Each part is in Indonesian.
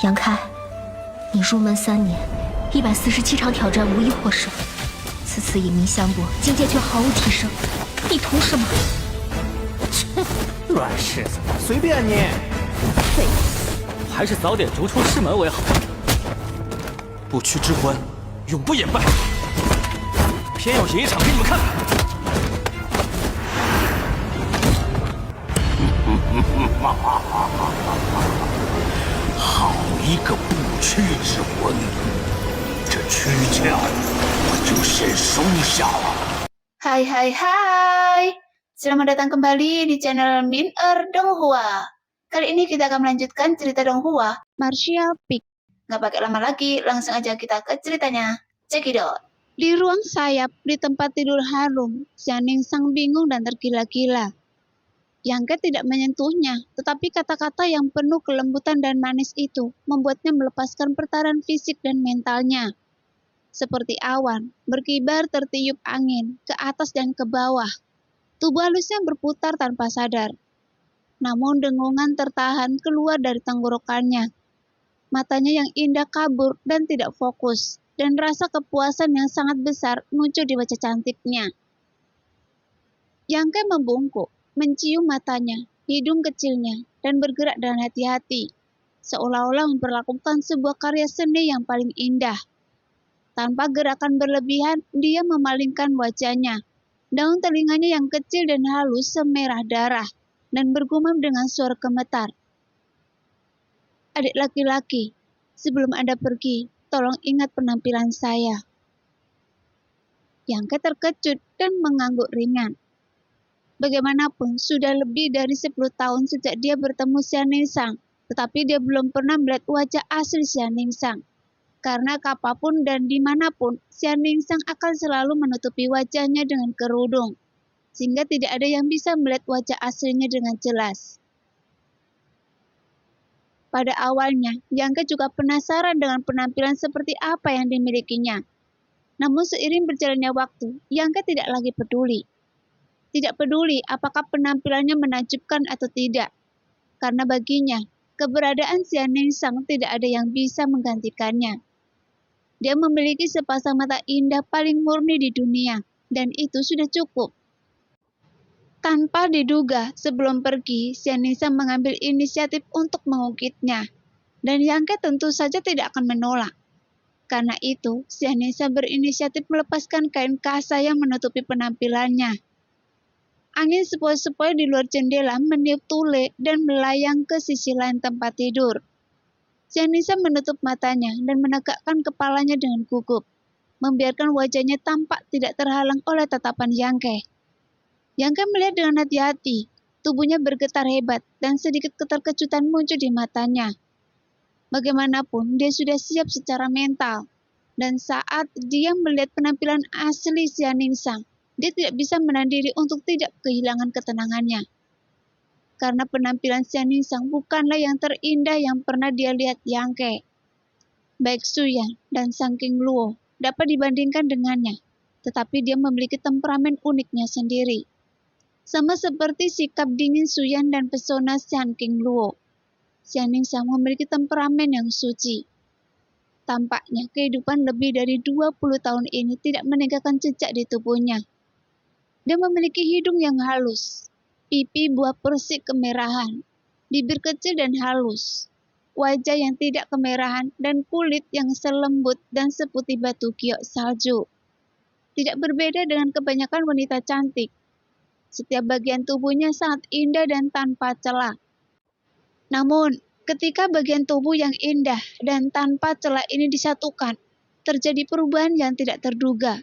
杨开，你入门3年，147场挑战无一获胜，此次引名相搏，境界却毫无提升，你图什么？切，软柿子，随便你。废物，还是早点逐出师门为好。不屈之关，永不言败。偏要演一场给你们看看。好一个不屈之魂！这躯壳我就先收下了。Hai, selamat datang kembali di channel Min Donghua. Kali ini kita akan melanjutkan cerita Donghua, Martial Peak. Nggak pakai lama lagi, langsung aja kita ke ceritanya. Cekidot. Di ruang sayap, di tempat tidur harum, Xianing Sang bingung dan tergila-gila. Yang Ke tidak menyentuhnya, tetapi kata-kata yang penuh kelembutan dan manis itu membuatnya melepaskan pertahanan fisik dan mentalnya. Seperti awan, berkibar tertiup angin, ke atas dan ke bawah. Tubuh halusnya berputar tanpa sadar. Namun dengungan tertahan keluar dari tenggorokannya. Matanya yang indah kabur dan tidak fokus, dan rasa kepuasan yang sangat besar muncul di wajah cantiknya. Yang Ke membungkuk, mencium matanya, hidung kecilnya, dan bergerak dengan hati-hati, seolah-olah memperlakukan sebuah karya seni yang paling indah. Tanpa gerakan berlebihan, dia memalingkan wajahnya. Daun telinganya yang kecil dan halus semerah darah, dan bergumam dengan suara gemetar. Adik laki-laki, sebelum Anda pergi, tolong ingat penampilan saya. Yang Ke terkejut dan mengangguk ringan. Bagaimanapun, sudah lebih dari 10 tahun sejak dia bertemu Xianing Sang, tetapi dia belum pernah melihat wajah asli Xianing Sang. Karena kapanpun dan dimanapun, Xianing Sang akan selalu menutupi wajahnya dengan kerudung, sehingga tidak ada yang bisa melihat wajah aslinya dengan jelas. Pada awalnya, Yang Ke juga penasaran dengan penampilan seperti apa yang dimilikinya. Namun seiring berjalannya waktu, Yang Ke tidak lagi peduli. Tidak peduli apakah penampilannya menakjubkan atau tidak, karena baginya, keberadaan Xianing Sang tidak ada yang bisa menggantikannya. Dia memiliki sepasang mata indah paling murni di dunia, dan itu sudah cukup. Tanpa diduga, sebelum pergi, Xianing Sang mengambil inisiatif untuk mengungkitnya, dan Yang Ke tentu saja tidak akan menolak. Karena itu, Xianing Sang berinisiatif melepaskan kain kasa yang menutupi penampilannya. Angin sepoi-sepoi di luar jendela meniup tule dan melayang ke sisi lain tempat tidur. Xianing Sang menutup matanya dan menegakkan kepalanya dengan gugup, membiarkan wajahnya tampak tidak terhalang oleh tatapan Yang Ke. Yang Ke melihat dengan hati-hati, tubuhnya bergetar hebat dan sedikit keterkejutan muncul di matanya. Bagaimanapun, dia sudah siap secara mental, dan saat dia melihat penampilan asli Xianing Sang, dia tidak bisa menahan diri untuk tidak kehilangan ketenangannya. Karena penampilan Xianing Sang bukanlah yang terindah yang pernah dia lihat Yang Ke. Baik Su Yan dan Sang King Luo dapat dibandingkan dengannya, tetapi dia memiliki temperamen uniknya sendiri. Sama seperti sikap dingin Su Yan dan pesona Sang King Luo, Xianing Sang memiliki temperamen yang suci. Tampaknya kehidupan lebih dari 20 tahun ini tidak meninggalkan jejak di tubuhnya. Dia memiliki hidung yang halus, pipi buah persik kemerahan, bibir kecil dan halus, wajah yang tidak kemerahan, dan kulit yang selembut dan seputih batu giok salju. Tidak berbeda dengan kebanyakan wanita cantik. Setiap bagian tubuhnya sangat indah dan tanpa celah. Namun, ketika bagian tubuh yang indah dan tanpa celah ini disatukan, terjadi perubahan yang tidak terduga.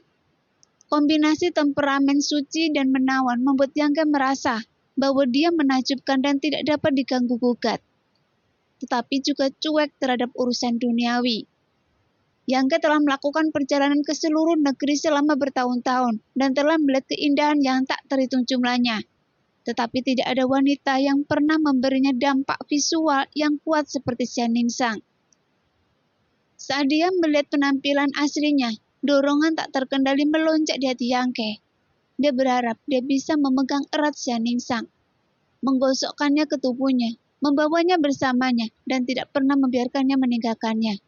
Kombinasi temperamen suci dan menawan membuat Yang Ke merasa bahwa dia menakjubkan dan tidak dapat diganggu-gugat, tetapi juga cuek terhadap urusan duniawi. Yang Ke telah melakukan perjalanan ke seluruh negeri selama bertahun-tahun dan telah melihat keindahan yang tak terhitung jumlahnya, tetapi tidak ada wanita yang pernah memberinya dampak visual yang kuat seperti Xianing Sang. Saat dia melihat penampilan aslinya, dorongan tak terkendali melonjak di hati Yang Ke. Dia berharap dia bisa memegang erat Xianing Sang, menggosokkannya ke tubuhnya, membawanya bersamanya, dan tidak pernah membiarkannya meninggalkannya.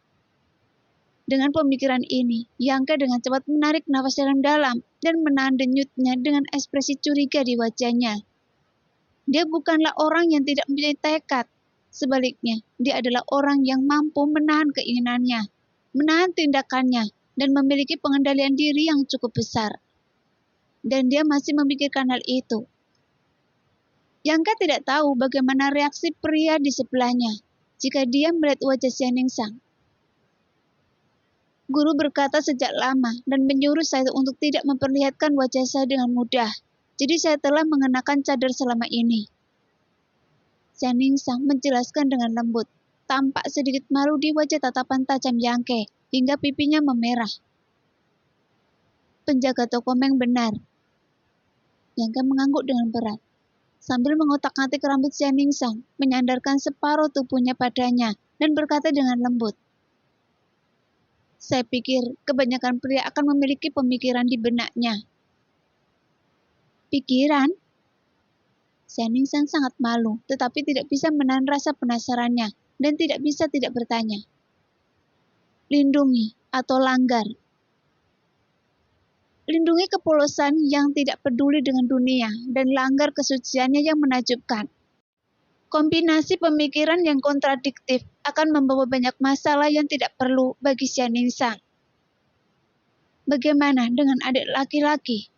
Dengan pemikiran ini, Yang Ke dengan cepat menarik nafas yang dalam dan menahan denyutnya dengan ekspresi curiga di wajahnya. Dia bukanlah orang yang tidak mempunyai tekad. Sebaliknya, dia adalah orang yang mampu menahan keinginannya, menahan tindakannya, dan memiliki pengendalian diri yang cukup besar. Dan dia masih memikirkan hal itu. Yang Ke tidak tahu bagaimana reaksi pria di sebelahnya jika dia melihat wajah Xian Ningsang. Guru berkata sejak lama dan menyuruh saya untuk tidak memperlihatkan wajah saya dengan mudah. Jadi saya telah mengenakan cadar selama ini. Xian Ningsang menjelaskan dengan lembut. Tampak sedikit malu di wajah tatapan tajam Yang Ke hingga pipinya memerah. Penjaga toko Meng benar. Yang Ke mengangguk dengan berat. Sambil mengotak-atik rambut Xian Ningsang, menyandarkan separuh tubuhnya padanya dan berkata dengan lembut. Saya pikir kebanyakan pria akan memiliki pemikiran di benaknya. Pikiran? Xian Ningsang sangat malu, tetapi tidak bisa menahan rasa penasarannya dan tidak bisa tidak bertanya. Lindungi atau langgar? Lindungi kepolosan yang tidak peduli dengan dunia dan langgar kesuciannya yang menakjubkan. Kombinasi pemikiran yang kontradiktif akan membawa banyak masalah yang tidak perlu bagi Xian Ningsang. Bagaimana dengan adik laki-laki?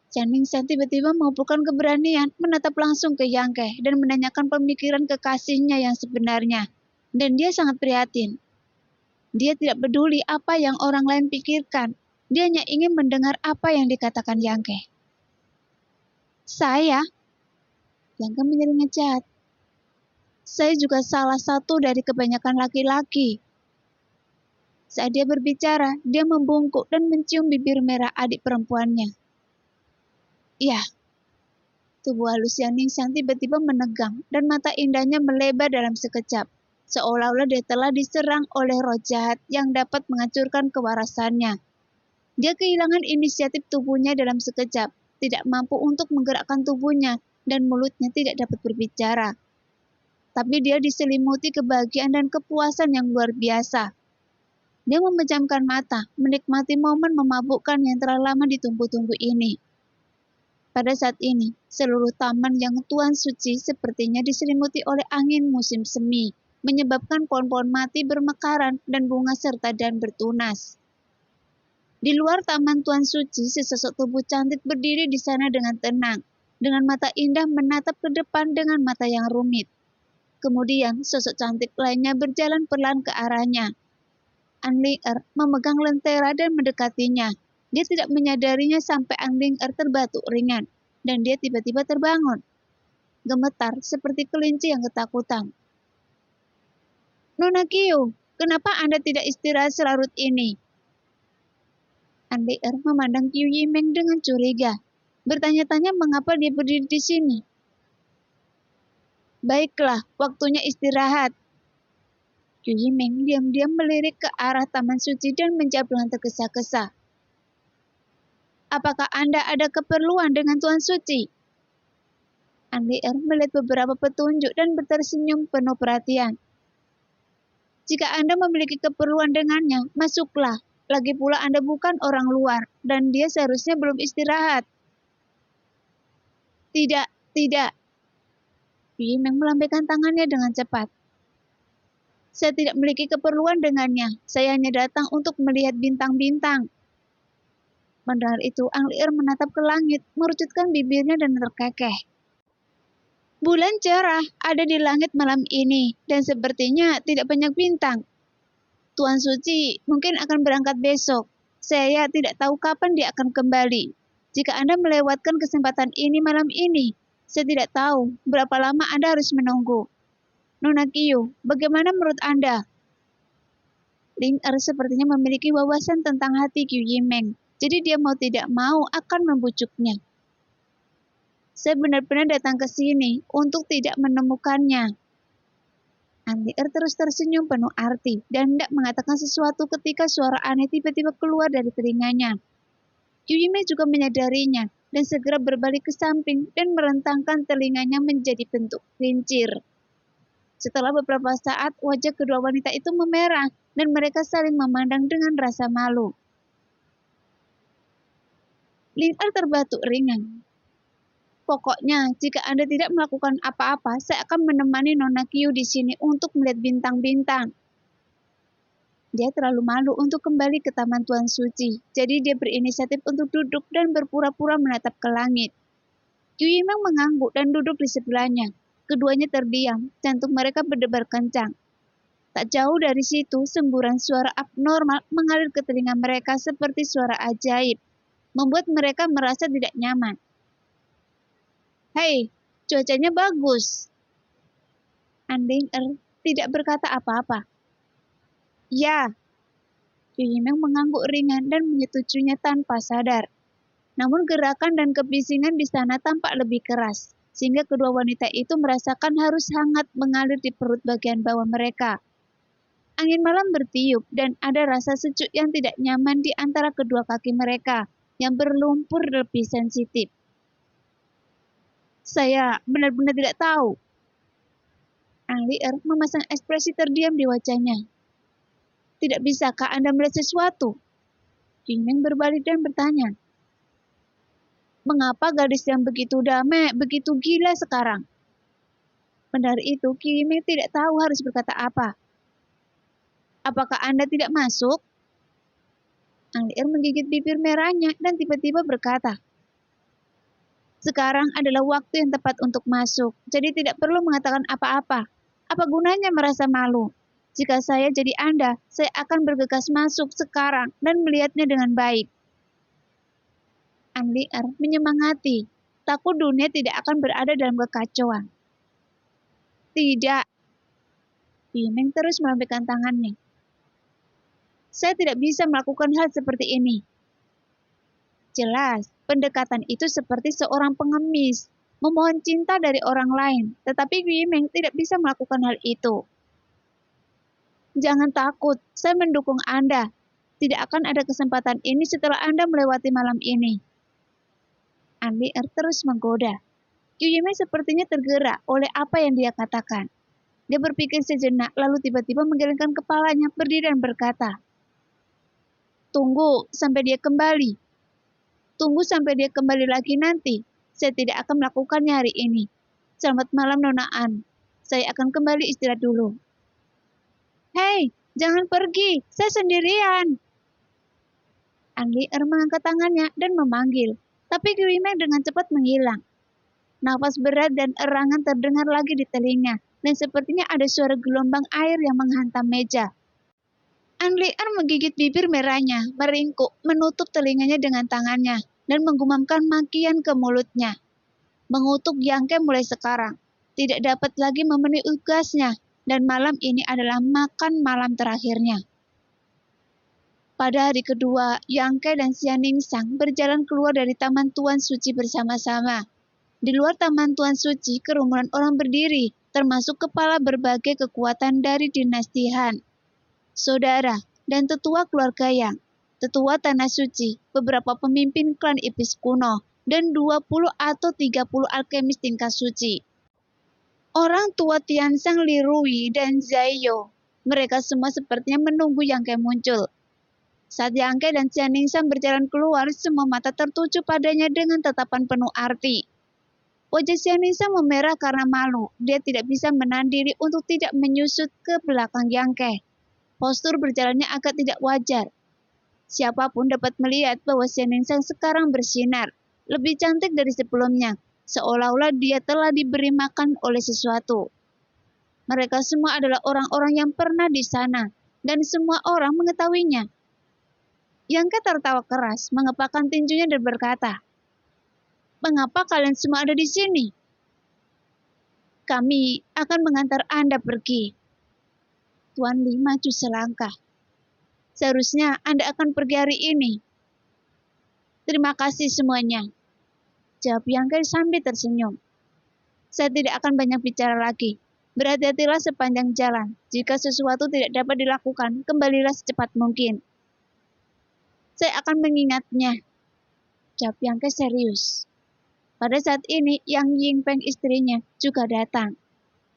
Xian Ningsang tiba-tiba mengumpulkan keberanian menatap langsung ke Yang Ke dan menanyakan pemikiran kekasihnya yang sebenarnya. Dan dia sangat prihatin. Dia tidak peduli apa yang orang lain pikirkan. Dia hanya ingin mendengar apa yang dikatakan Yang Ke. Saya? Yang Ke menjadi ngecat. Saya juga salah satu dari kebanyakan laki-laki. Saat dia berbicara, dia membungkuk dan mencium bibir merah adik perempuannya. Ya, tubuh halus Xian Ningsang tiba-tiba menegang dan mata indahnya melebar dalam sekejap, seolah-olah dia telah diserang oleh roh jahat yang dapat menghancurkan kewarasannya. Dia kehilangan inisiatif tubuhnya dalam sekejap, tidak mampu untuk menggerakkan tubuhnya, dan mulutnya tidak dapat berbicara. Tapi dia diselimuti kebahagiaan dan kepuasan yang luar biasa. Dia memejamkan mata, menikmati momen memabukkan yang telah lama ditunggu-tunggu ini. Pada saat ini, seluruh taman yang tuan suci sepertinya diselimuti oleh angin musim semi, menyebabkan pohon-pohon mati bermekaran dan bunga serta daun bertunas. Di luar taman tuan suci, sesosok tubuh cantik berdiri di sana dengan tenang, dengan mata indah menatap ke depan dengan mata yang rumit. Kemudian, sosok cantik lainnya berjalan pelan ke arahnya. An Ling-er memegang lentera dan mendekatinya. Dia tidak menyadarinya sampai An Ling-er terbatuk ringan, dan dia tiba-tiba terbangun. Gemetar seperti kelinci yang ketakutan. Nona Qiu, kenapa Anda tidak istirahat selarut ini? An Ling-er memandang Qiu Yimeng dengan curiga. Bertanya-tanya mengapa dia berdiri di sini. Baiklah, waktunya istirahat. Qiu Yimeng diam-diam melirik ke arah taman suci dan menjawab dengan tergesa-gesa. Apakah Anda ada keperluan dengan Tuan Suci? An Ling-er melihat beberapa petunjuk dan tersenyum penuh perhatian. Jika Anda memiliki keperluan dengannya, masuklah. Lagi pula Anda bukan orang luar, dan dia seharusnya belum istirahat. Tidak. Qiu Yimeng melambaikan tangannya dengan cepat. Saya tidak memiliki keperluan dengannya. Saya hanya datang untuk melihat bintang-bintang. Mendengar itu, An Ling-er menatap ke langit, merucutkan bibirnya dan terkekeh. Bulan cerah ada di langit malam ini, dan sepertinya tidak banyak bintang. Tuan Suci mungkin akan berangkat besok. Saya tidak tahu kapan dia akan kembali. Jika Anda melewatkan kesempatan ini malam ini, saya tidak tahu berapa lama Anda harus menunggu. Nona Qiu, bagaimana menurut Anda? Ling-er sepertinya memiliki wawasan tentang hati Qiu Yimeng, jadi dia mau tidak mau akan membujuknya. Saya benar-benar datang ke sini untuk tidak menemukannya. An Ling-er terus tersenyum penuh arti dan hendak mengatakan sesuatu ketika suara aneh tiba-tiba keluar dari telinganya. Yuyime juga menyadarinya dan segera berbalik ke samping dan merentangkan telinganya menjadi bentuk kincir. Setelah beberapa saat, wajah kedua wanita itu memerah dan mereka saling memandang dengan rasa malu. Ling-Er terbatuk ringan. Pokoknya, jika Anda tidak melakukan apa-apa, saya akan menemani Nona Qiu di sini untuk melihat bintang-bintang. Dia terlalu malu untuk kembali ke Taman Tuan Suci, jadi dia berinisiatif untuk duduk dan berpura-pura menatap ke langit. Qiu Yimeng mengangguk dan duduk di sebelahnya. Keduanya terdiam, jantung mereka berdebar kencang. Tak jauh dari situ, semburan suara abnormal mengalir ke telinga mereka seperti suara ajaib, membuat mereka merasa tidak nyaman. Hei, cuacanya bagus. Ling-Er tidak berkata apa-apa. Ya, Qiu Yimeng mengangguk ringan dan menyetujuinya tanpa sadar. Namun gerakan dan kebisingan di sana tampak lebih keras, sehingga kedua wanita itu merasakan harus hangat mengalir di perut bagian bawah mereka. Angin malam bertiup dan ada rasa sejuk yang tidak nyaman di antara kedua kaki mereka yang berlumpur lebih sensitif. Saya benar-benar tidak tahu. Ling-Er memasang ekspresi terdiam di wajahnya. Tidak bisakah Anda melihat sesuatu? Qiu Yimeng berbalik dan bertanya. Mengapa gadis yang begitu damai, begitu gila sekarang? Mendengar itu, Qiu Yimeng tidak tahu harus berkata apa. Apakah Anda tidak masuk? Ling-Er menggigit bibir merahnya dan tiba-tiba berkata. Sekarang adalah waktu yang tepat untuk masuk, jadi tidak perlu mengatakan apa-apa. Apa gunanya merasa malu? Jika saya jadi Anda, saya akan bergegas masuk sekarang dan melihatnya dengan baik. Ling-Er menyemangati, takut dunia tidak akan berada dalam kekacauan. Tidak. Qiu Yimeng terus melambaikan tangannya. Saya tidak bisa melakukan hal seperti ini. Jelas, pendekatan itu seperti seorang pengemis, memohon cinta dari orang lain, tetapi Qiu Yimeng tidak bisa melakukan hal itu. Jangan takut, saya mendukung Anda. Tidak akan ada kesempatan ini setelah Anda melewati malam ini. Ling-Er terus menggoda. Qiu Yimeng sepertinya tergerak oleh apa yang dia katakan. Dia berpikir sejenak, lalu tiba-tiba menggelengkan kepalanya, berdiri dan berkata, Tunggu sampai dia kembali. Tunggu sampai dia kembali lagi nanti. Saya tidak akan melakukannya hari ini. Selamat malam, Nona An. Saya akan kembali istirahat dulu. Hei, jangan pergi, saya sendirian. Ling-Er mengangkat tangannya dan memanggil, tapi Qiu Yimeng dengan cepat menghilang. Nafas berat dan erangan terdengar lagi di telinga, dan sepertinya ada suara gelombang air yang menghantam meja. Ling-Er menggigit bibir merahnya, meringkuk, menutup telinganya dengan tangannya, dan menggumamkan makian ke mulutnya. Mengutuk Yang Ke mulai sekarang, tidak dapat lagi memenuhi tugasnya. Dan malam ini adalah makan malam terakhirnya. Pada hari kedua, Yang Ke dan Xia Ningsang berjalan keluar dari Taman Tuan Suci bersama-sama. Di luar Taman Tuan Suci, kerumunan orang berdiri, termasuk kepala berbagai kekuatan dari dinasti Han, saudara, dan tetua keluarga Yang, tetua Tanah Suci, beberapa pemimpin klan iblis kuno, dan 20 atau 30 alkemis tingkat suci. Orang tua Tianshang, Li Rui, dan Zaiyo, mereka semua sepertinya menunggu Yang Ke muncul. Saat Yang Ke dan Xia Ningsang berjalan keluar, semua mata tertuju padanya dengan tatapan penuh arti. Wajah Xia Ningsang memerah karena malu. Dia tidak bisa menahan diri untuk tidak menyusut ke belakang Yang Ke. Postur berjalannya agak tidak wajar. Siapapun dapat melihat bahwa Xia Ningsang sekarang bersinar, lebih cantik dari sebelumnya. Seolah-olah dia telah diberi makan oleh sesuatu. Mereka semua adalah orang-orang yang pernah di sana, dan semua orang mengetahuinya. Yang Ke tertawa keras, mengepakkan tinjunya dan berkata, Mengapa kalian semua ada di sini? Kami akan mengantar Anda pergi. Tuan Li maju selangkah. Seharusnya Anda akan pergi hari ini. Terima kasih semuanya. Jawab Yang Ke sambil tersenyum. Saya tidak akan banyak bicara lagi. Berhati-hatilah sepanjang jalan. Jika sesuatu tidak dapat dilakukan, kembalilah secepat mungkin. Saya akan mengingatnya. jawab Yang Ke serius. Pada saat ini, Yang Yingpeng istrinya juga datang.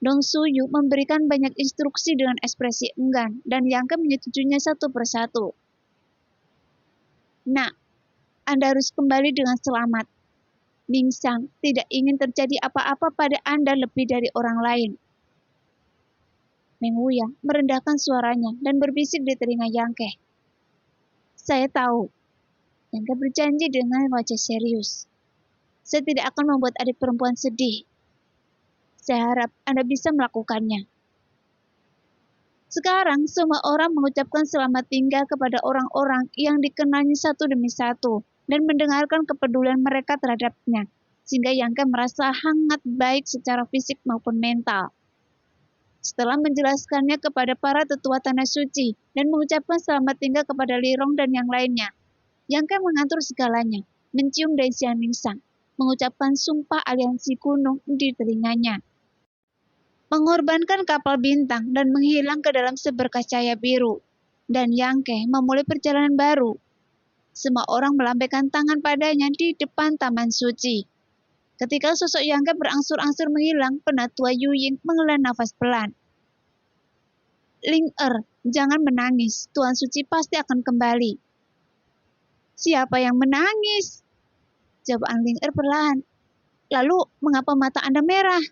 Dong Suyu memberikan banyak instruksi dengan ekspresi enggan, dan Yang Ke menyetujuinya satu persatu. Nak, Anda harus kembali dengan selamat. Ning Sang tidak ingin terjadi apa-apa pada Anda lebih dari orang lain. Meng Wuya merendahkan suaranya dan berbisik di telinga Yang Ke. Saya tahu. Yang Ke berjanji dengan wajah serius. Saya tidak akan membuat adik perempuan sedih. Saya harap Anda bisa melakukannya. Sekarang semua orang mengucapkan selamat tinggal kepada orang-orang yang dikenalnya satu demi satu dan mendengarkan kepedulian mereka terhadapnya, sehingga Yang Ke merasa hangat baik secara fisik maupun mental. Setelah menjelaskannya kepada para tetua Tanah Suci dan mengucapkan selamat tinggal kepada Li Rong dan yang lainnya, Yang Ke mengatur segalanya, mencium dahi Xian Lingsang, mengucapkan sumpah aliansi gunung di telinganya, mengorbankan kapal bintang dan menghilang ke dalam seberkas cahaya biru, dan Yang Ke memulai perjalanan baru. Semua orang melambaikan tangan padanya di depan Taman Suci. Ketika sosok Yang Ke berangsur-angsur menghilang, penatua Yu Ying menghela nafas pelan. Ling jangan menangis, Tuan Suci pasti akan kembali. Siapa yang menangis? Jawab Ling perlahan. Lalu, mengapa mata Anda merah?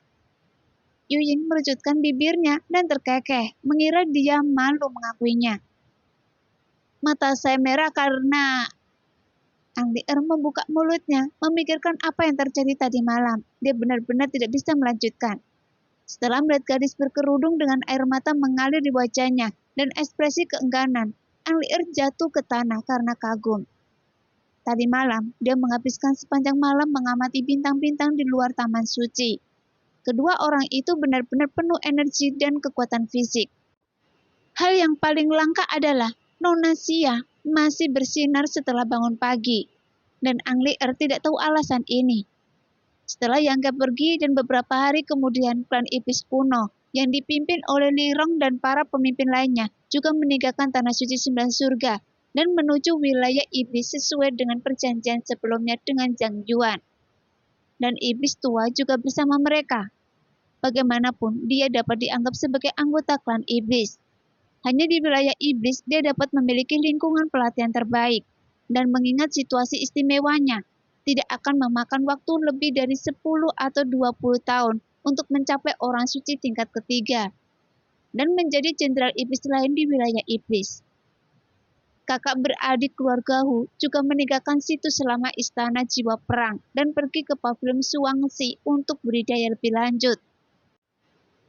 Yu Ying merejutkan bibirnya dan terkekeh, mengira dia malu mengakuinya. Mata saya merah karena... Ling membuka mulutnya, memikirkan apa yang terjadi tadi malam. Dia benar-benar tidak bisa melanjutkan. Setelah melihat gadis berkerudung dengan air mata mengalir di wajahnya dan ekspresi keengganan, Ling jatuh ke tanah karena kagum. Tadi malam, dia menghabiskan sepanjang malam mengamati bintang-bintang di luar Taman Suci. Kedua orang itu benar-benar penuh energi dan kekuatan fisik. Hal yang paling langka adalah Nona Xia masih bersinar setelah bangun pagi, dan Ling tidak tahu alasan ini. Setelah Yang Ke pergi dan beberapa hari kemudian, klan iblis kuno yang dipimpin oleh Li Rong dan para pemimpin lainnya juga meninggalkan Tanah Suci 9 Surga dan menuju wilayah iblis sesuai dengan perjanjian sebelumnya dengan Zhang Yuan. Dan iblis tua juga bersama mereka. Bagaimanapun, dia dapat dianggap sebagai anggota klan iblis. Hanya di wilayah iblis, dia dapat memiliki lingkungan pelatihan terbaik. Dan mengingat situasi istimewanya, tidak akan memakan waktu lebih dari 10 atau 20 tahun untuk mencapai orang suci tingkat ketiga. Dan menjadi jenderal iblis lain di wilayah iblis. Kakak beradik keluarga Hu juga meninggalkan situ selama istana jiwa perang dan pergi ke pavilion Suangxi untuk budidaya lebih lanjut.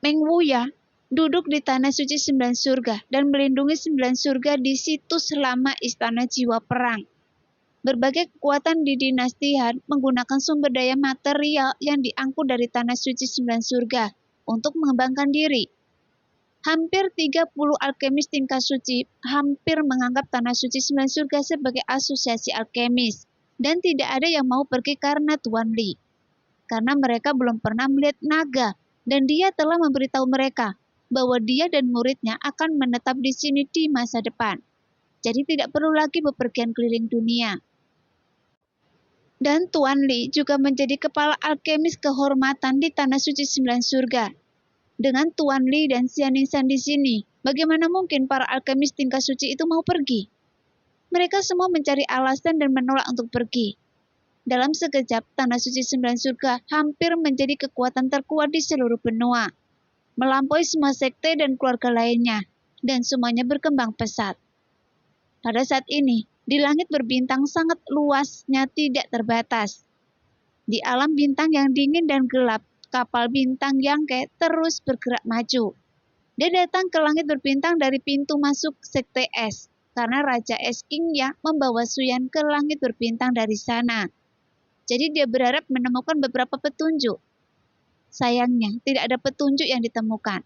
Meng Wuya duduk di Tanah Suci 9 Surga dan melindungi 9 surga di situ selama istana jiwa perang. Berbagai kekuatan di dinasti Han menggunakan sumber daya material yang diangkut dari Tanah Suci 9 Surga untuk mengembangkan diri. Hampir 30 alkemis tingkat suci hampir menganggap Tanah Suci 9 Surga sebagai asosiasi alkemis, dan tidak ada yang mau pergi karena Tuan Li. Karena mereka belum pernah melihat naga, dan dia telah memberitahu mereka bahwa dia dan muridnya akan menetap di sini di masa depan. Jadi tidak perlu lagi bepergian keliling dunia. Dan Tuan Li juga menjadi kepala alkemis kehormatan di Tanah Suci 9 Surga. Dengan Tuan Li dan Xian Lingshan di sini, bagaimana mungkin para alkemis tingkat suci itu mau pergi? Mereka semua mencari alasan dan menolak untuk pergi. Dalam sekejap, Tanah Suci 9 Surga hampir menjadi kekuatan terkuat di seluruh benua, melampaui semua sekte dan keluarga lainnya, dan semuanya berkembang pesat. Pada saat ini, di langit berbintang sangat luasnya tidak terbatas. Di alam bintang yang dingin dan gelap, kapal bintang Yang Ke terus bergerak maju. Dia datang ke langit berbintang dari pintu masuk sekte es, karena Raja Es Qingya membawa Suyan ke langit berbintang dari sana. Jadi dia berharap menemukan beberapa petunjuk. Sayangnya, tidak ada petunjuk yang ditemukan.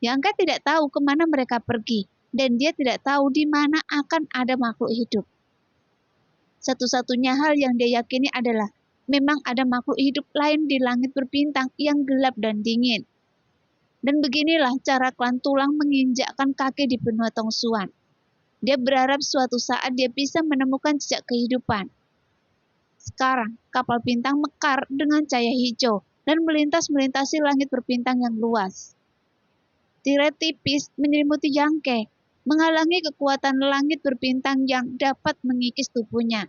Yang Ke tidak tahu kemana mereka pergi, dan dia tidak tahu di mana akan ada makhluk hidup. Satu-satunya hal yang dia yakini adalah memang ada makhluk hidup lain di langit berbintang yang gelap dan dingin. Dan beginilah cara klan tulang menginjakkan kaki di benua Tongsuan. Dia berharap suatu saat dia bisa menemukan jejak kehidupan. Sekarang, kapal bintang mekar dengan cahaya hijau dan melintasi langit berbintang yang luas. Tirai tipis menyelimuti Yangke, menghalangi kekuatan langit berbintang yang dapat mengikis tubuhnya.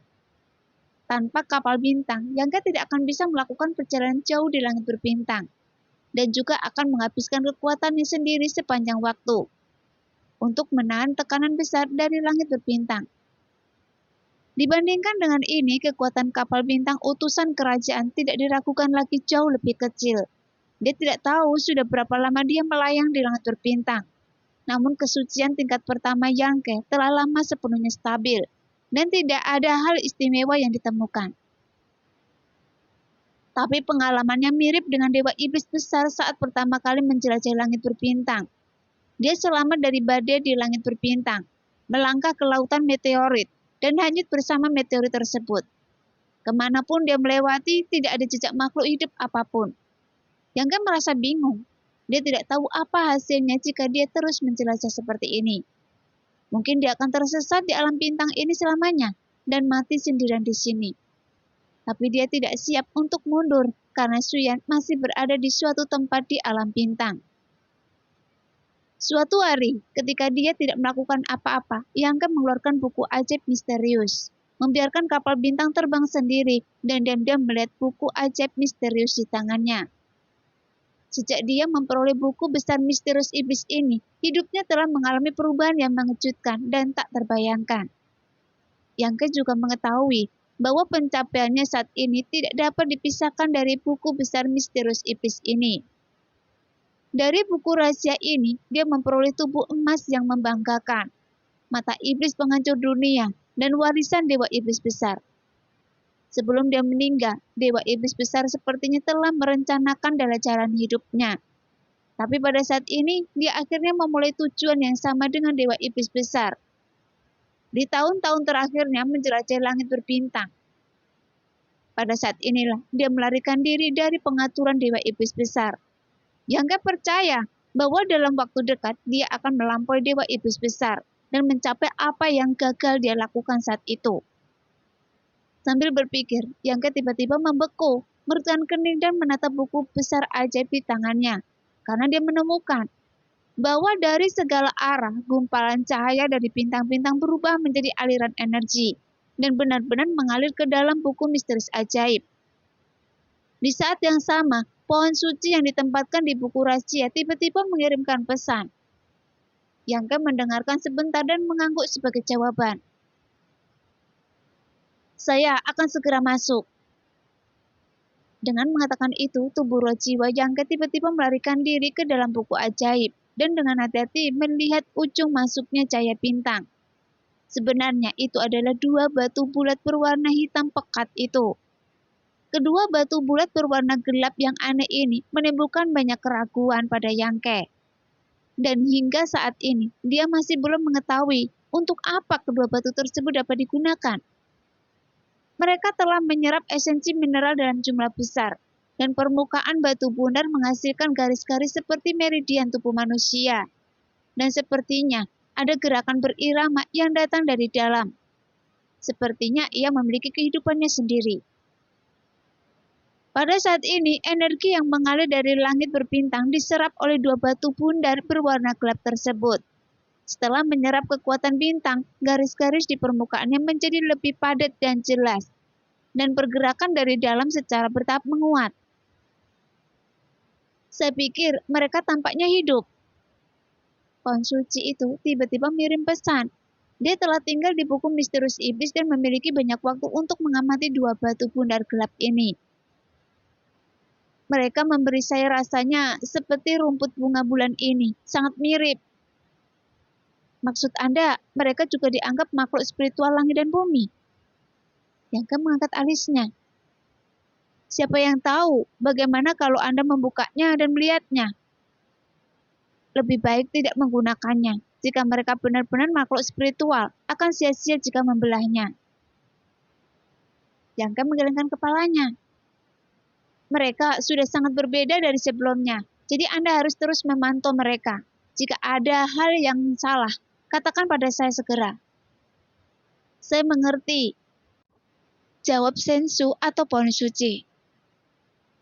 Tanpa kapal bintang, Yangke tidak akan bisa melakukan perjalanan jauh di langit berbintang, dan juga akan menghabiskan kekuatannya sendiri sepanjang waktu untuk menahan tekanan besar dari langit berbintang. Dibandingkan dengan ini, kekuatan kapal bintang utusan kerajaan tidak diragukan lagi jauh lebih kecil. Dia tidak tahu sudah berapa lama dia melayang di langit berbintang. Namun kesucian tingkat pertama Yangke telah lama sepenuhnya stabil, dan tidak ada hal istimewa yang ditemukan. Tapi pengalamannya mirip dengan Dewa Iblis besar saat pertama kali menjelajahi langit berbintang. Dia selamat dari badai di langit berbintang, melangkah ke lautan meteorit, dan hanyut bersama meteorit tersebut. Kemanapun dia melewati, tidak ada jejak makhluk hidup apapun. Yangke merasa bingung. Dia tidak tahu apa hasilnya jika dia terus menjelajah seperti ini. Mungkin dia akan tersesat di alam bintang ini selamanya, dan mati sendirian di sini. Tapi dia tidak siap untuk mundur, karena Xuyan masih berada di suatu tempat di alam bintang. Suatu hari, ketika dia tidak melakukan apa-apa, Yangke mengeluarkan buku ajaib misterius, membiarkan kapal bintang terbang sendiri, dan diam-diam melihat buku ajaib misterius di tangannya. Sejak dia memperoleh buku besar misterius iblis ini, hidupnya telah mengalami perubahan yang mengejutkan dan tak terbayangkan. Yangke juga mengetahui bahwa pencapaiannya saat ini tidak dapat dipisahkan dari buku besar misterius iblis ini. Dari buku rahasia ini, dia memperoleh tubuh emas yang membanggakan, mata iblis penghancur dunia, dan warisan Dewa Iblis Besar. Sebelum dia meninggal, Dewa Iblis Besar sepertinya telah merencanakan jalan hidupnya. Tapi pada saat ini, dia akhirnya memulai tujuan yang sama dengan Dewa Iblis Besar. Di tahun-tahun terakhirnya menjelajahi langit berbintang. Pada saat inilah, dia melarikan diri dari pengaturan Dewa Iblis Besar. Yangke percaya bahwa dalam waktu dekat dia akan melampaui Dewa Iblis Besar dan mencapai apa yang gagal dia lakukan saat itu. Sambil berpikir, Yangke tiba-tiba membeku, merutkan kening dan menatap buku besar ajaib di tangannya, karena dia menemukan bahwa dari segala arah gumpalan cahaya dari bintang-bintang berubah menjadi aliran energi dan benar-benar mengalir ke dalam buku misterius ajaib. Di saat yang sama, pohon suci yang ditempatkan di buku rahasia tiba-tiba mengirimkan pesan. Yangke mendengarkan sebentar dan mengangguk sebagai jawaban. Saya akan segera masuk. Dengan mengatakan itu, tubuh roh jiwa Yangke tiba-tiba melarikan diri ke dalam buku ajaib dan dengan hati-hati melihat ujung masuknya cahaya bintang. Sebenarnya itu adalah dua batu bulat berwarna hitam pekat itu. Kedua batu bulat berwarna gelap yang aneh ini menimbulkan banyak keraguan pada Yangke. Dan hingga saat ini, dia masih belum mengetahui untuk apa kedua batu tersebut dapat digunakan. Mereka telah menyerap esensi mineral dalam jumlah besar, dan permukaan batu bundar menghasilkan garis-garis seperti meridian tubuh manusia. Dan sepertinya ada gerakan berirama yang datang dari dalam. Sepertinya ia memiliki kehidupannya sendiri. Pada saat ini, energi yang mengalir dari langit berbintang diserap oleh dua batu bundar berwarna gelap tersebut. Setelah menyerap kekuatan bintang, garis-garis di permukaannya menjadi lebih padat dan jelas, dan pergerakan dari dalam secara bertahap menguat. Saya pikir mereka tampaknya hidup. Pohon suci itu tiba-tiba mengirim pesan. Dia telah tinggal di buku misterius iblis dan memiliki banyak waktu untuk mengamati dua batu bundar gelap ini. Mereka memberi saya rasanya seperti rumput bunga bulan ini, sangat mirip. Maksud Anda, mereka juga dianggap makhluk spiritual langit dan bumi? Yangke mengangkat alisnya. Siapa yang tahu bagaimana kalau Anda membukanya dan melihatnya? Lebih baik tidak menggunakannya. Jika mereka benar-benar makhluk spiritual, akan sia-sia jika membelahnya. Yangke menggelengkan kepalanya. Mereka sudah sangat berbeda dari sebelumnya, jadi Anda harus terus memantau mereka. Jika ada hal yang salah, katakan pada saya segera. Saya mengerti. Jawab Sensu atau pohon suci.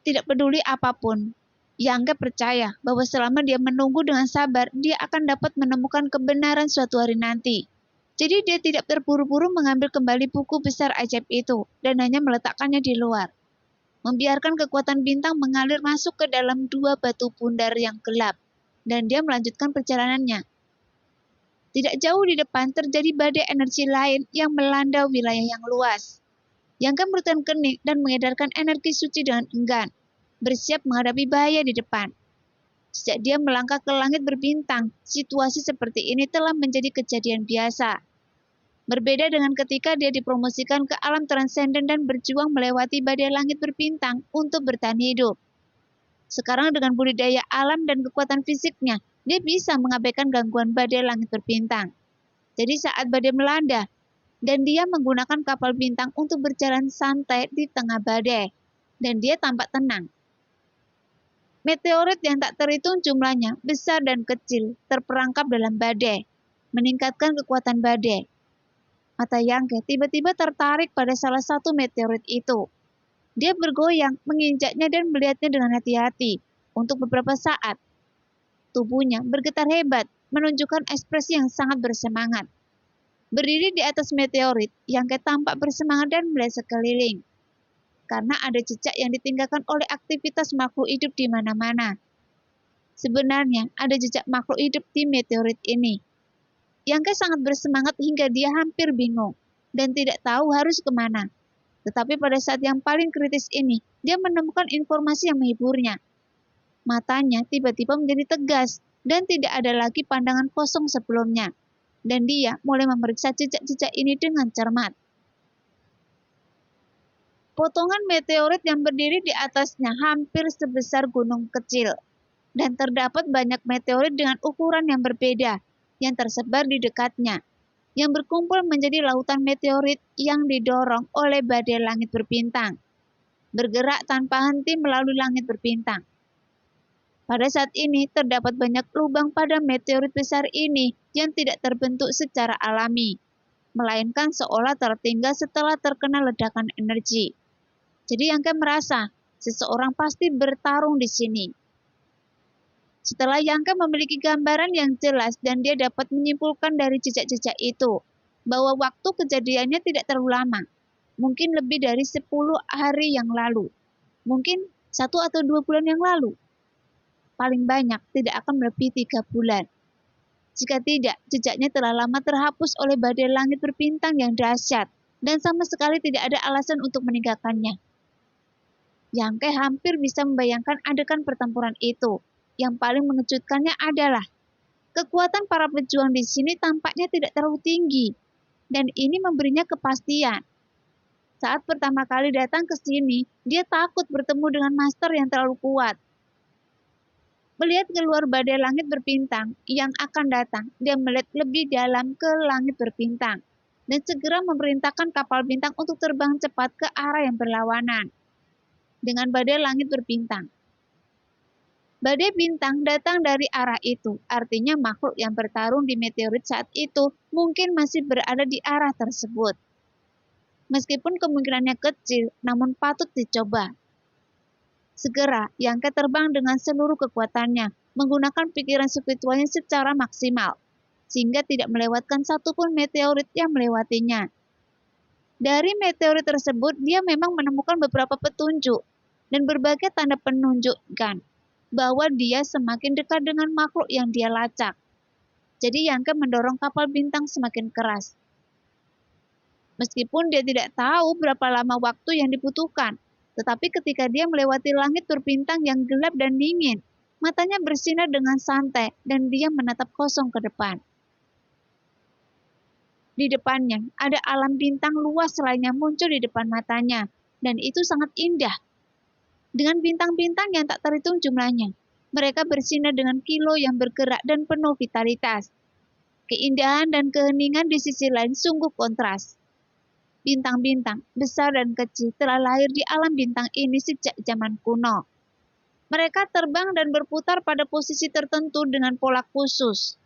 Tidak peduli apapun, Yang percaya bahwa selama dia menunggu dengan sabar, dia akan dapat menemukan kebenaran suatu hari nanti. Jadi dia tidak terburu-buru mengambil kembali buku besar ajaib itu dan hanya meletakkannya di luar. Membiarkan kekuatan bintang mengalir masuk ke dalam dua batu bundar yang gelap, dan dia melanjutkan perjalanannya. Tidak jauh di depan terjadi badai energi lain yang melanda wilayah yang luas. Yang berhutan kening dan mengedarkan energi suci dengan enggan, bersiap menghadapi bahaya di depan. Sejak dia melangkah ke langit berbintang, situasi seperti ini telah menjadi kejadian biasa. Berbeda dengan ketika dia dipromosikan ke alam transenden dan berjuang melewati badai langit berbintang untuk bertahan hidup. Sekarang dengan budidaya alam dan kekuatan fisiknya, dia bisa mengabaikan gangguan badai langit berbintang. Jadi saat badai melanda, dan dia menggunakan kapal bintang untuk berjalan santai di tengah badai, dan dia tampak tenang. Meteorit yang tak terhitung jumlahnya, besar dan kecil, terperangkap dalam badai, meningkatkan kekuatan badai. Mata Yangke tiba-tiba tertarik pada salah satu meteorit itu. Dia bergoyang, menginjaknya dan melihatnya dengan hati-hati untuk beberapa saat. Tubuhnya bergetar hebat, menunjukkan ekspresi yang sangat bersemangat. Berdiri di atas meteorit, Yangke tampak bersemangat dan melihat sekeliling. Karena ada jejak yang ditinggalkan oleh aktivitas makhluk hidup di mana-mana. Sebenarnya ada jejak makhluk hidup di meteorit ini. Yangke sangat bersemangat hingga dia hampir bingung dan tidak tahu harus kemana. Tetapi pada saat yang paling kritis ini, dia menemukan informasi yang menghiburnya. Matanya tiba-tiba menjadi tegas dan tidak ada lagi pandangan kosong sebelumnya. Dan dia mulai memeriksa jejak-jejak ini dengan cermat. Potongan meteorit yang berdiri di atasnya hampir sebesar gunung kecil, dan terdapat banyak meteorit dengan ukuran yang berbeda yang tersebar di dekatnya, yang berkumpul menjadi lautan meteorit yang didorong oleh badai langit berbintang, bergerak tanpa henti melalui langit berbintang. Pada saat ini terdapat banyak lubang pada meteorit besar ini yang tidak terbentuk secara alami, melainkan seolah tertinggal setelah terkena ledakan energi. Jadi Yangke merasa seseorang pasti bertarung di sini. Setelah Yangke memiliki gambaran yang jelas dan dia dapat menyimpulkan dari jejak-jejak itu bahwa waktu kejadiannya tidak terlalu lama, mungkin lebih dari 10 hari yang lalu, mungkin 1 atau 2 bulan yang lalu. Paling banyak tidak akan melebihi 3 bulan. Jika tidak, jejaknya telah lama terhapus oleh badai langit berbintang yang dahsyat dan sama sekali tidak ada alasan untuk meninggalkannya. Yangke hampir bisa membayangkan adegan pertempuran itu. Yang paling mengejutkannya adalah kekuatan para pejuang di sini tampaknya tidak terlalu tinggi, dan ini memberinya kepastian. Saat pertama kali datang ke sini, dia takut bertemu dengan master yang terlalu kuat. Melihat keluar badai langit berbintang yang akan datang, dia melihat lebih dalam ke langit berbintang dan segera memerintahkan kapal bintang untuk terbang cepat ke arah yang berlawanan dengan badai langit berbintang. Badai bintang datang dari arah itu, artinya makhluk yang bertarung di meteorit saat itu mungkin masih berada di arah tersebut. Meskipun kemungkinannya kecil, namun patut dicoba. Segera, Yangke terbang dengan seluruh kekuatannya, menggunakan pikiran spiritualnya secara maksimal, sehingga tidak melewatkan satupun meteorit yang melewatinya. Dari meteorit tersebut, dia memang menemukan beberapa petunjuk dan berbagai tanda penunjukkan bahwa dia semakin dekat dengan makhluk yang dia lacak. Jadi Yangke mendorong kapal bintang semakin keras. Meskipun dia tidak tahu berapa lama waktu yang dibutuhkan, tetapi ketika dia melewati langit berbintang yang gelap dan dingin, matanya bersinar dengan santai dan dia menatap kosong ke depan. Di depannya, ada alam bintang luas lainnya muncul di depan matanya, dan itu sangat indah. Dengan bintang-bintang yang tak terhitung jumlahnya, mereka bersinar dengan kilau yang bergerak dan penuh vitalitas. Keindahan dan keheningan di sisi lain sungguh kontras. Bintang-bintang besar dan kecil telah lahir di alam bintang ini sejak zaman kuno. Mereka terbang dan berputar pada posisi tertentu dengan pola khusus.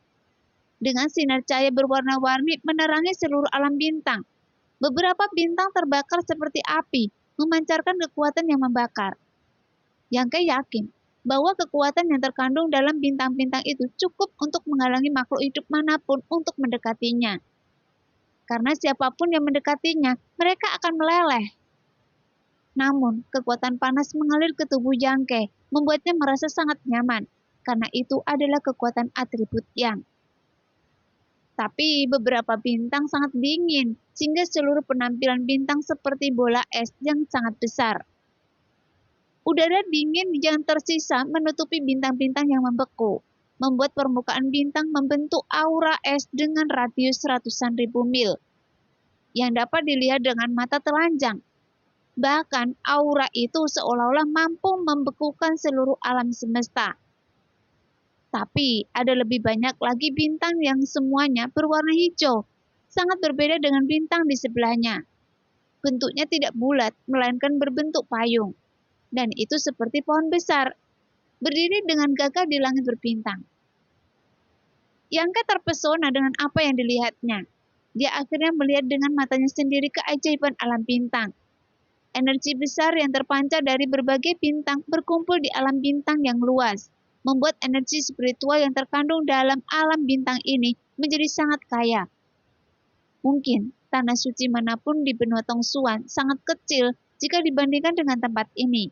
Dengan sinar cahaya berwarna-warni menerangi seluruh alam bintang, Beberapa bintang terbakar seperti api, memancarkan kekuatan yang membakar. Yang yakin bahwa kekuatan yang terkandung dalam bintang-bintang itu cukup untuk menghalangi makhluk hidup manapun untuk mendekatinya. Karena siapapun yang mendekatinya, mereka akan meleleh. Namun, kekuatan panas mengalir ke tubuh Yangke, membuatnya merasa sangat nyaman, karena itu adalah kekuatan atribut Yang. Tapi beberapa bintang sangat dingin, sehingga seluruh penampilan bintang seperti bola es yang sangat besar. Udara dingin yang tersisa menutupi bintang-bintang yang membeku, membuat permukaan bintang membentuk aura es dengan radius ratusan ribu mil, yang dapat dilihat dengan mata telanjang. Bahkan aura itu seolah-olah mampu membekukan seluruh alam semesta. Tapi ada lebih banyak lagi bintang yang semuanya berwarna hijau, sangat berbeda dengan bintang di sebelahnya. Bentuknya tidak bulat, melainkan berbentuk payung. Dan itu seperti pohon besar, berdiri dengan gagah di langit berbintang. Yangke terpesona dengan apa yang dilihatnya. Dia akhirnya melihat dengan matanya sendiri keajaiban alam bintang. Energi besar yang terpancar dari berbagai bintang berkumpul di alam bintang yang luas, membuat energi spiritual yang terkandung dalam alam bintang ini menjadi sangat kaya. Mungkin tanah suci manapun di benua Tongsuan sangat kecil jika dibandingkan dengan tempat ini.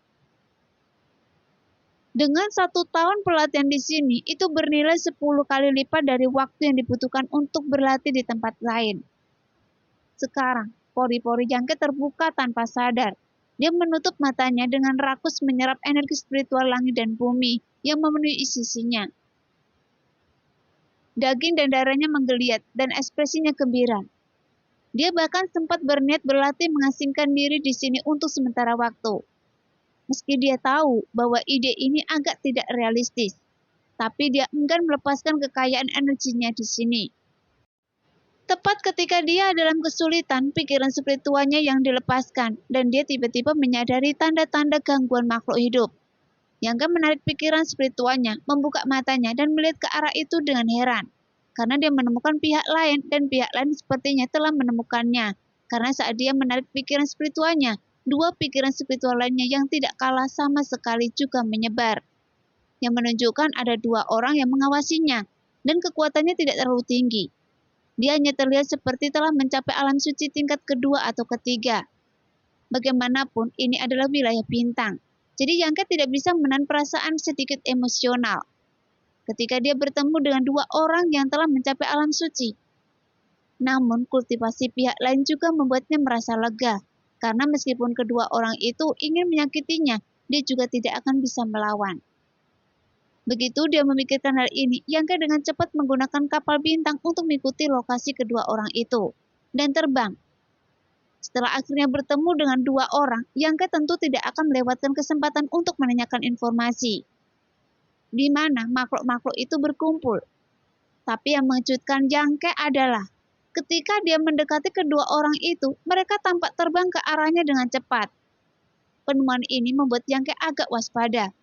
Dengan 1 tahun pelatihan di sini, itu bernilai 10 kali lipat dari waktu yang dibutuhkan untuk berlatih di tempat lain. Sekarang, pori-pori Yangke terbuka tanpa sadar. Dia menutup matanya dengan rakus menyerap energi spiritual langit dan bumi yang memenuhi sisinya. Daging dan darahnya menggeliat dan ekspresinya gembira. Dia bahkan sempat berniat berlatih mengasingkan diri di sini untuk sementara waktu. Meski dia tahu bahwa ide ini agak tidak realistis, tapi dia enggan melepaskan kekayaan energinya di sini. Tepat ketika dia dalam kesulitan, pikiran spiritualnya yang dilepaskan, dan dia tiba-tiba menyadari tanda-tanda gangguan makhluk hidup. Yangke menarik pikiran spiritualnya, membuka matanya, dan melihat ke arah itu dengan heran. Karena dia menemukan pihak lain, dan pihak lain sepertinya telah menemukannya. Karena saat dia menarik pikiran spiritualnya, 2 pikiran spiritual lainnya yang tidak kalah sama sekali juga menyebar. Yang menunjukkan ada 2 orang yang mengawasinya, dan kekuatannya tidak terlalu tinggi. Dia hanya terlihat seperti telah mencapai alam suci tingkat kedua atau ketiga. Bagaimanapun, ini adalah wilayah bintang. Jadi Yangke tidak bisa menahan perasaan sedikit emosional ketika dia bertemu dengan 2 orang yang telah mencapai alam suci. Namun, kultivasi pihak lain juga membuatnya merasa lega, karena meskipun kedua orang itu ingin menyakitinya, dia juga tidak akan bisa melawan. Begitu dia memikirkan hal ini, Yangke dengan cepat menggunakan kapal bintang untuk mengikuti lokasi kedua orang itu, dan terbang. Setelah akhirnya bertemu dengan 2 orang, Yangke tentu tidak akan melewatkan kesempatan untuk menanyakan informasi di mana makhluk-makhluk itu berkumpul. Tapi yang mengejutkan Yangke adalah ketika dia mendekati kedua orang itu, mereka tampak terbang ke arahnya dengan cepat. Penemuan ini membuat Yangke agak waspada.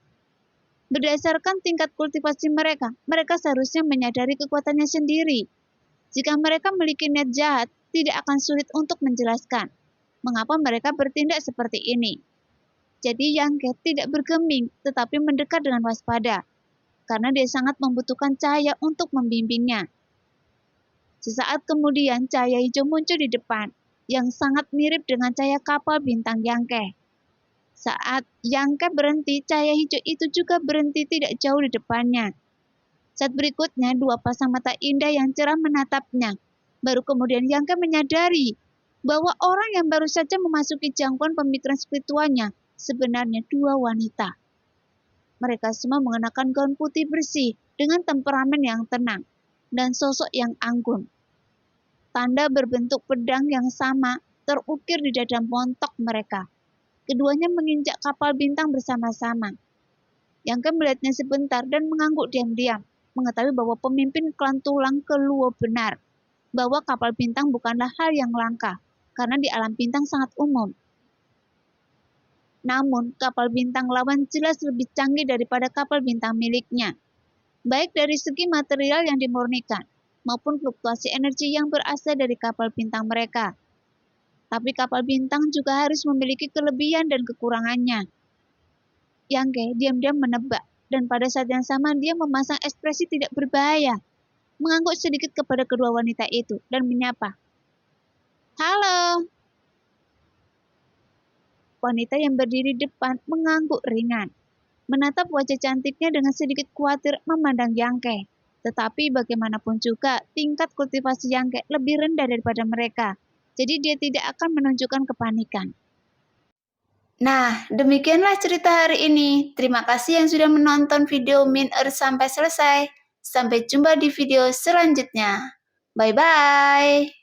Berdasarkan tingkat kultivasi mereka, mereka seharusnya menyadari kekuatannya sendiri. Jika mereka memiliki niat jahat, tidak akan sulit untuk menjelaskan mengapa mereka bertindak seperti ini. Jadi Yangke tidak bergeming, tetapi mendekat dengan waspada, karena dia sangat membutuhkan cahaya untuk membimbingnya. Sesaat kemudian, cahaya hijau muncul di depan, yang sangat mirip dengan cahaya kapal bintang Yangke. Saat Yangke berhenti, cahaya hijau itu juga berhenti tidak jauh di depannya. Saat berikutnya, 2 pasang mata indah yang cerah menatapnya. Baru kemudian Yangke menyadari bahwa orang yang baru saja memasuki jangkauan pemikiran spiritualnya sebenarnya 2 wanita. Mereka semua mengenakan gaun putih bersih dengan temperamen yang tenang dan sosok yang anggun. Tanda berbentuk pedang yang sama terukir di dada montok mereka. Keduanya menginjak kapal bintang bersama-sama. Yangke melihatnya sebentar dan mengangguk diam-diam, mengetahui bahwa pemimpin klan tulang Keluo benar, bahwa kapal bintang bukanlah hal yang langka, karena di alam bintang sangat umum. Namun, kapal bintang lawan jelas lebih canggih daripada kapal bintang miliknya, baik dari segi material yang dimurnikan, maupun fluktuasi energi yang berasal dari kapal bintang mereka. Tapi kapal bintang juga harus memiliki kelebihan dan kekurangannya. Yang Ke diam-diam menebak, dan pada saat yang sama dia memasang ekspresi tidak berbahaya, mengangguk sedikit kepada kedua wanita itu, dan menyapa. Halo. Wanita yang berdiri depan mengangguk ringan, menatap wajah cantiknya dengan sedikit khawatir memandang Yang Ke. Tetapi bagaimanapun juga, tingkat kultivasi Yang Ke lebih rendah daripada mereka, jadi dia tidak akan menunjukkan kepanikan. Nah, demikianlah cerita hari ini. Terima kasih yang sudah menonton video Min Earth sampai selesai. Sampai jumpa di video selanjutnya. Bye-bye.